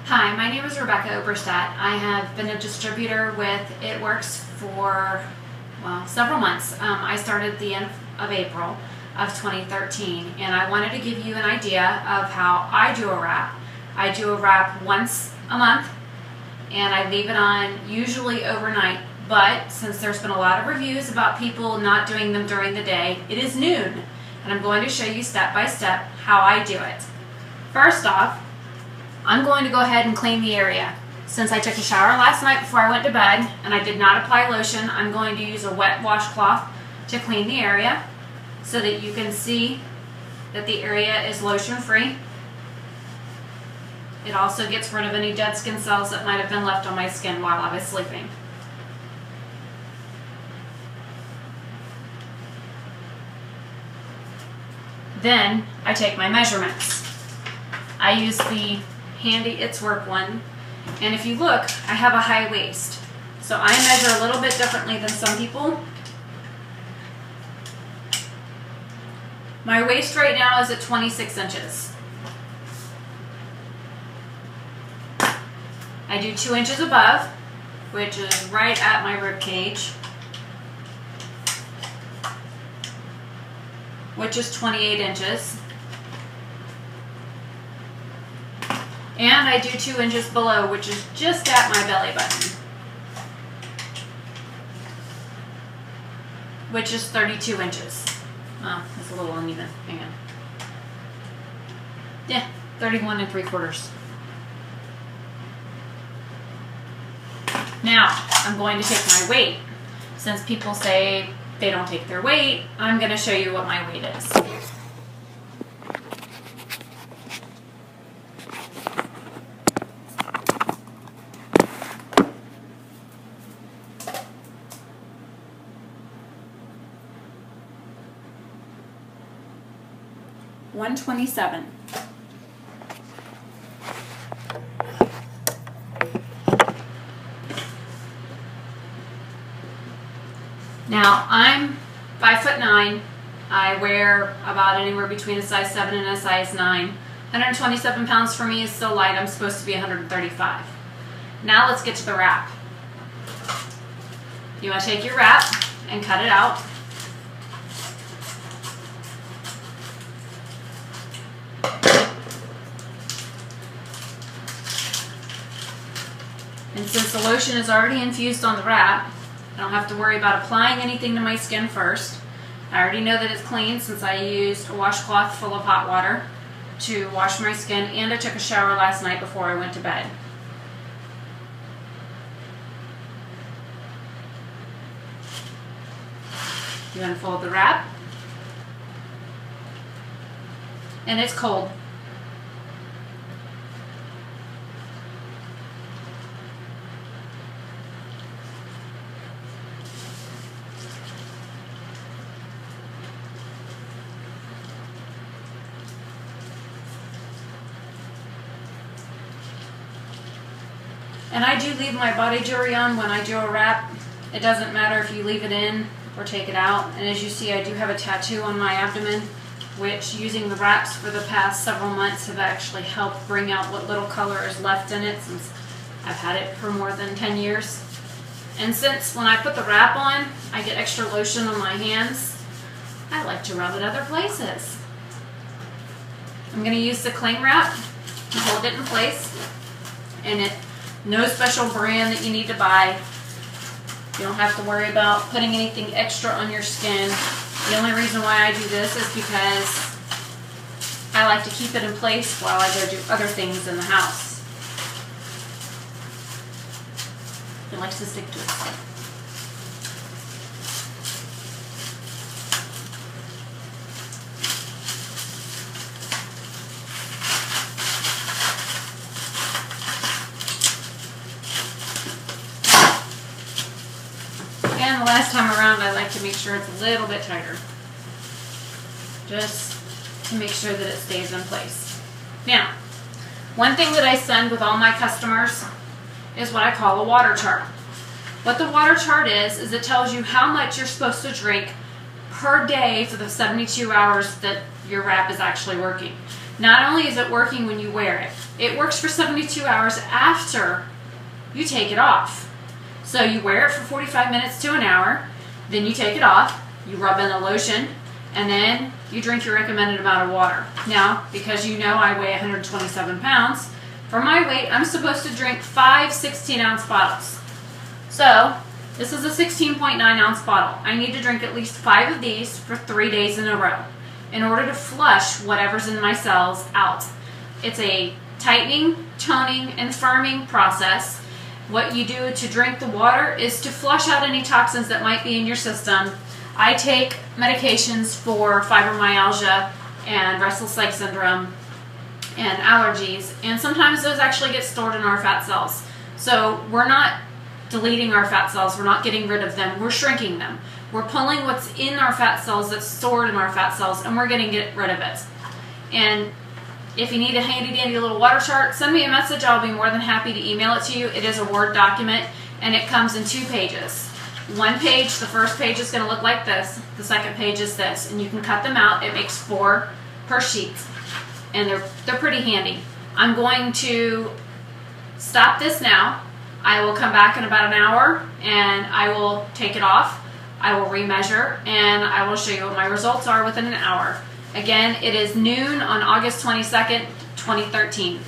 Hi, my name is Rebecca Oberstadt. I have been a distributor with It Works for, several months. I started at the end of April of 2013, and I wanted to give you an idea of how I do a wrap. I do a wrap once a month, and I leave it on usually overnight, but since there's been a lot of reviews about people not doing them during the day, it is noon, and I'm going to show you step by step how I do it. First off, I'm going to go ahead and clean the area. Since I took a shower last night before I went to bed and I did not apply lotion, I'm going to use a wet washcloth to clean the area so that you can see that the area is lotion free. It also gets rid of any dead skin cells that might have been left on my skin while I was sleeping. Then I take my measurements. I use the handy It's Work one, and if you look, I have a high waist, so I measure a little bit differently than some people. My waist right now is at 26 inches. I do 2 inches above, which is right at my rib cage, which is 28 inches. And I do 2 inches below, which is just at my belly button, which is 32 inches. Oh, it's a little uneven. Hang on. Yeah, 31 3/4. Now, I'm going to take my weight. Since people say they don't take their weight, I'm going to show you what my weight is. $127. Now I'm 5'9". I wear about anywhere between a size 7 and a size 9. 127 pounds for me is so light. I'm supposed to be 135. Now let's get to the wrap. You want to take your wrap and cut it out. And since the lotion is already infused on the wrap, I don't have to worry about applying anything to my skin first. I already know that it's clean since I used a washcloth full of hot water to wash my skin, and I took a shower last night before I went to bed. You unfold the wrap, and it's cold. And I do leave my body jewelry on when I do a wrap. It doesn't matter if you leave it in or take it out. And as you see, I do have a tattoo on my abdomen, which using the wraps for the past several months have actually helped bring out what little color is left in it, since I've had it for more than 10 years. And since when I put the wrap on, I get extra lotion on my hands, I like to rub it other places. I'm going to use the cling wrap to hold it in place, and no special brand that you need to buy. You don't have to worry about putting anything extra on your skin. The only reason why I do this is because I like to keep it in place while I go do other things in the house. It likes to stick to itself. And the last time around, I like to make sure it's a little bit tighter, just to make sure that it stays in place. Now, one thing that I send with all my customers is what I call a water chart. What the water chart is it tells you how much you're supposed to drink per day for the 72 hours that your wrap is actually working. Not only is it working when you wear it, It works for 72 hours after you take it off. So you wear it for 45 minutes to an hour, then you take it off, you rub in a lotion, and then you drink your recommended amount of water. Now, because you know I weigh 127 pounds, for my weight, I'm supposed to drink 5 16-ounce bottles. So, this is a 16.9-ounce bottle. I need to drink at least 5 of these for 3 days in a row in order to flush whatever's in my cells out. It's a tightening, toning, and firming process. What you do to drink the water is to flush out any toxins that might be in your system. I take medications for fibromyalgia and restless leg syndrome and allergies, and sometimes those actually get stored in our fat cells. So we're not deleting our fat cells, we're not getting rid of them, we're shrinking them. We're pulling what's in our fat cells that's stored in our fat cells, and we're getting rid of it. And if you need a handy dandy little water chart, send me a message. I'll be more than happy to email it to you. It is a Word document, and it comes in 2 pages. One page, the first page is going to look like this. The second page is this, and you can cut them out. It makes 4 per sheet, and they're pretty handy. I'm going to stop this now. I will come back in about an hour, and I will take it off. I will remeasure, and I will show you what my results are within an hour. Again, it is noon on August 22nd, 2013.